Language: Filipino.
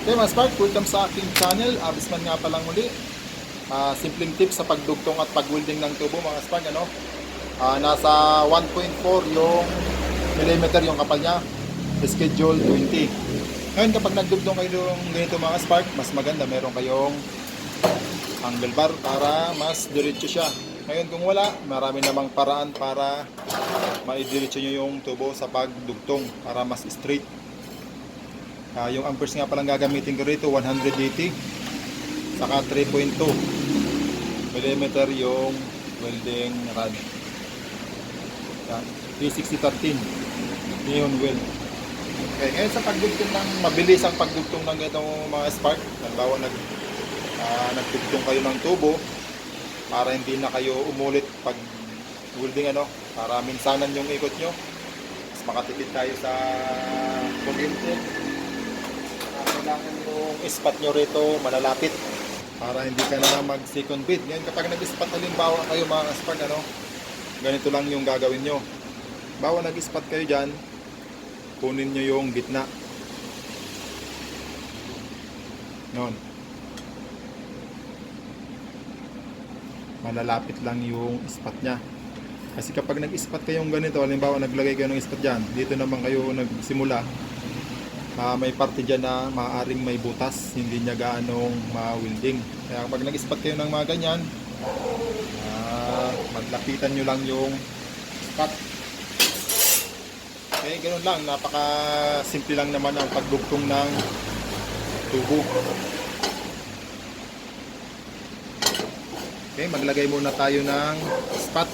Okay mga spark, welcome sa aking channel. Abisman nga palang muli. Simpleng tips sa pagdugtong at pag-welding ng tubo mga spark. Nasa 1.4 yung millimeter yung kapal niya. Schedule 20. Ngayon kapag nagdugtong kayo ng ganito mga spark, mas maganda meron kayong angle bar para mas diretso siya. Ngayon kung wala, marami namang paraan para maidiretso nyo yung tubo sa pagdugtong para mas straight. Yung amperes nga palang gagamitin ko rito 180 saka 3.2 mm yung welding rod. 360-13 neon weld. Okay, ngayon sa pagdugtong ng mabilis ang pagdugtong ng itong mga spark, halimbawa nagdugtong kayo ng tubo para hindi na kayo umulit pag welding para minsanan yung ikot nyo, mas makatipid tayo sa kuryente. Kailangan yung spot nyo rito malalapit para hindi ka na mag second bid. Ngayon kapag nag-spot halimbawa kayo mga spark, ganito lang yung gagawin nyo. Bawa nag-spot kayo dyan, kunin nyo yung gitna noon, malalapit lang yung spot nya. Kasi kapag nag-spot kayong ganito, halimbawa naglagay kayo ng spot dyan, dito naman kayo nagsimula, may parte dyan na maaaring may butas, hindi niya gaanong ma-welding. Kaya kapag nag-spot kayo ng mga ganyan, maglapitan nyo lang yung spot. Okay, ganoon lang. Napaka-simple lang naman ang pagdugtong ng tubo. Okay, maglagay muna tayo ng spot.